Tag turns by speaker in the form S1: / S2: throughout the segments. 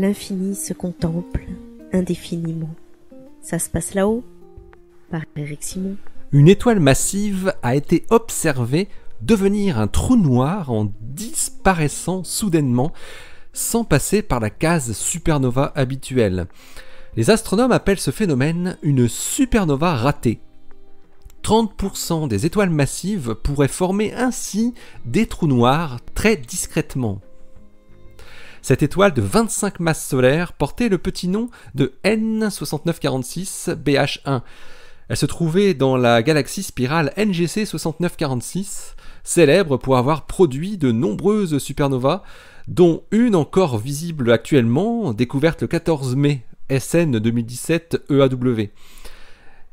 S1: L'infini se contemple indéfiniment. Ça se passe là-haut, par Eric Simon.
S2: Une étoile massive a été observée devenir un trou noir en disparaissant soudainement, sans passer par la case supernova habituelle. Les astronomes appellent ce phénomène une supernova ratée. 30% des étoiles massives pourraient former ainsi des trous noirs très discrètement. Cette étoile de 25 masses solaires portait le petit nom de N6946 BH1. Elle se trouvait dans la galaxie spirale NGC 6946, célèbre pour avoir produit de nombreuses supernovas, dont une encore visible actuellement, découverte le 14 mai, SN 2017 EAW.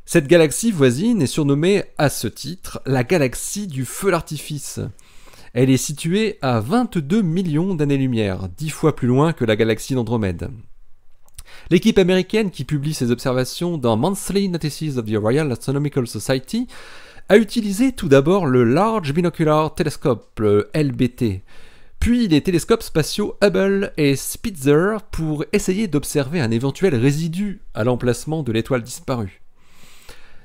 S2: Cette galaxie voisine est surnommée à ce titre la galaxie du feu d'artifice. Elle est située à 22 millions d'années-lumière, 10 fois plus loin que la galaxie d'Andromède. L'équipe américaine qui publie ces observations dans Monthly Notices of the Royal Astronomical Society a utilisé tout d'abord le Large Binocular Telescope, le LBT, puis les télescopes spatiaux Hubble et Spitzer pour essayer d'observer un éventuel résidu à l'emplacement de l'étoile disparue.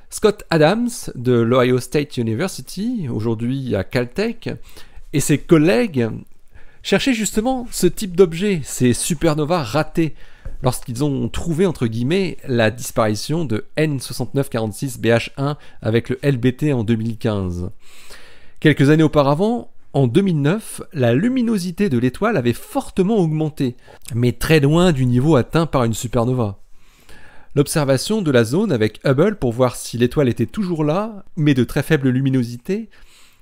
S2: Scott Adams de l'Ohio State University, aujourd'hui à Caltech, et ses collègues cherchaient justement ce type d'objet, ces supernovas ratés, lorsqu'ils ont trouvé entre guillemets la disparition de N6946 BH1 avec le LBT en 2015. Quelques années auparavant, en 2009, la luminosité de l'étoile avait fortement augmenté, mais très loin du niveau atteint par une supernova. L'observation de la zone avec Hubble pour voir si l'étoile était toujours là, mais de très faible luminosité,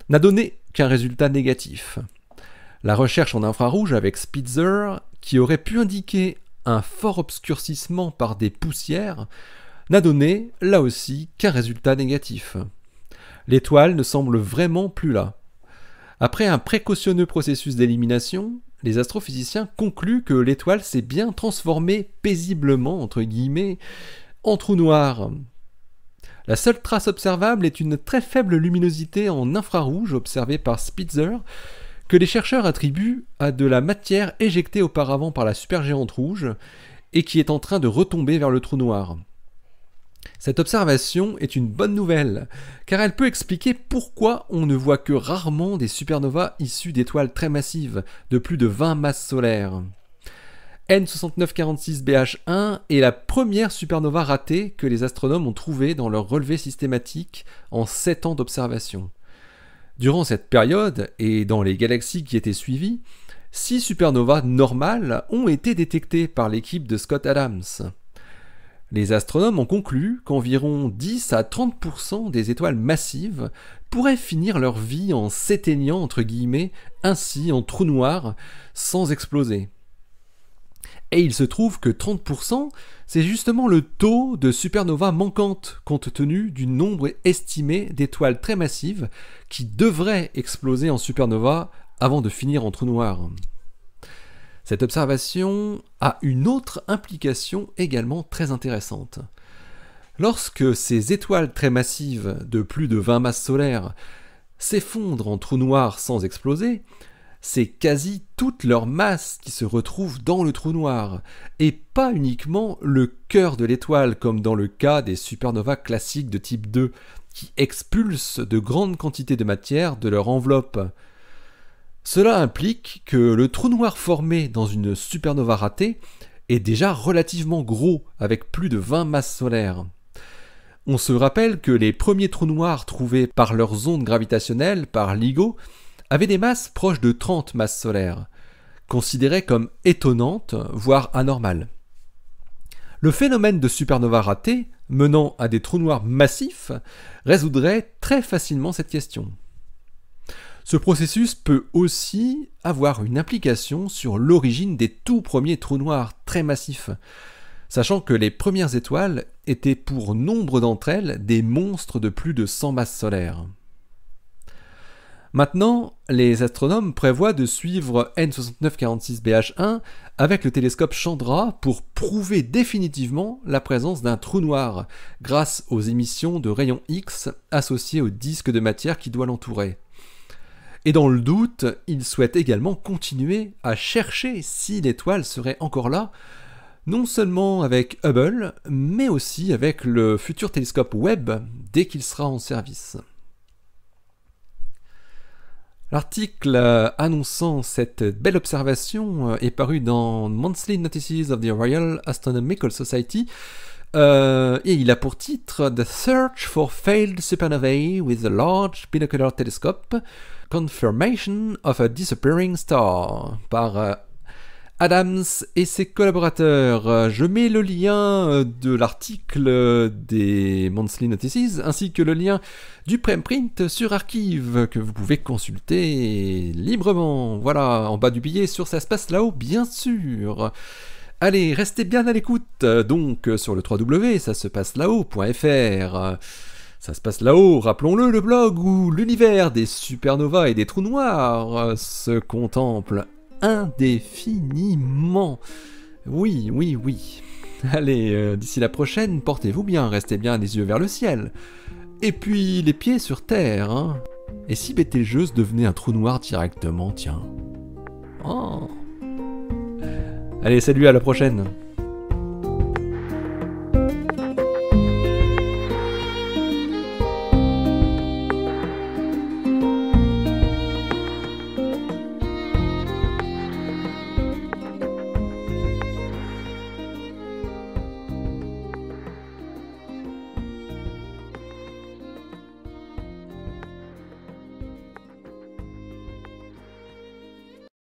S2: n'a donné qu'un résultat négatif. La recherche en infrarouge avec Spitzer, qui aurait pu indiquer un fort obscurcissement par des poussières, n'a donné, là aussi, qu'un résultat négatif. L'étoile ne semble vraiment plus là. Après un précautionneux processus d'élimination, les astrophysiciens concluent que l'étoile s'est bien transformée paisiblement, entre guillemets, en trou noir. La seule trace observable est une très faible luminosité en infrarouge observée par Spitzer, que les chercheurs attribuent à de la matière éjectée auparavant par la supergéante rouge et qui est en train de retomber vers le trou noir. Cette observation est une bonne nouvelle, car elle peut expliquer pourquoi on ne voit que rarement des supernovas issues d'étoiles très massives, de plus de 20 masses solaires. N6946 BH1 est la première supernova ratée que les astronomes ont trouvée dans leur relevé systématique en 7 ans d'observation. Durant cette période, et dans les galaxies qui étaient suivies, 6 supernovas normales ont été détectées par l'équipe de Scott Adams. Les astronomes ont conclu qu'environ 10 à 30% des étoiles massives pourraient finir leur vie en s'éteignant entre guillemets, ainsi en trous noirs, sans exploser. Et il se trouve que 30%, c'est justement le taux de supernovas manquantes compte tenu du nombre estimé d'étoiles très massives qui devraient exploser en supernova avant de finir en trou noir. Cette observation a une autre implication également très intéressante. Lorsque ces étoiles très massives de plus de 20 masses solaires s'effondrent en trou noir sans exploser, c'est quasi toute leur masse qui se retrouve dans le trou noir, et pas uniquement le cœur de l'étoile comme dans le cas des supernovas classiques de type 2, qui expulsent de grandes quantités de matière de leur enveloppe. Cela implique que le trou noir formé dans une supernova ratée est déjà relativement gros, avec plus de 20 masses solaires. On se rappelle que les premiers trous noirs trouvés par leurs ondes gravitationnelles, par LIGO, avaient des masses proches de 30 masses solaires, considérées comme étonnantes, voire anormales. Le phénomène de supernova ratée, menant à des trous noirs massifs, résoudrait très facilement cette question. Ce processus peut aussi avoir une implication sur l'origine des tout premiers trous noirs très massifs, sachant que les premières étoiles étaient pour nombre d'entre elles des monstres de plus de 100 masses solaires. Maintenant, les astronomes prévoient de suivre N6946 BH1 avec le télescope Chandra pour prouver définitivement la présence d'un trou noir grâce aux émissions de rayons X associés au disque de matière qui doit l'entourer. Et dans le doute, il souhaite également continuer à chercher si l'étoile serait encore là, non seulement avec Hubble, mais aussi avec le futur télescope Webb dès qu'il sera en service. L'article annonçant cette belle observation est paru dans Monthly Notices of the Royal Astronomical Society et il a pour titre The Search for Failed Supernovae with a Large Binocular Telescope, Confirmation of a Disappearing Star par Adams et ses collaborateurs. Je mets le lien de l'article des Monthly Notices ainsi que le lien du preprint sur Archive que vous pouvez consulter librement. Voilà, en bas du billet sur Ça se passe là-haut, bien sûr. Allez, restez bien à l'écoute, donc sur le www.ça-se-passe-là-haut.fr. Ça se passe là-haut, rappelons-le, le blog où l'univers des supernovas et des trous noirs se contemple indéfiniment. Oui. Allez, d'ici la prochaine, portez-vous bien, restez bien les yeux vers le ciel. Et puis les pieds sur terre, hein. Et si Bételgeuse devenait un trou noir directement, tiens. Oh. Allez, salut, à la prochaine.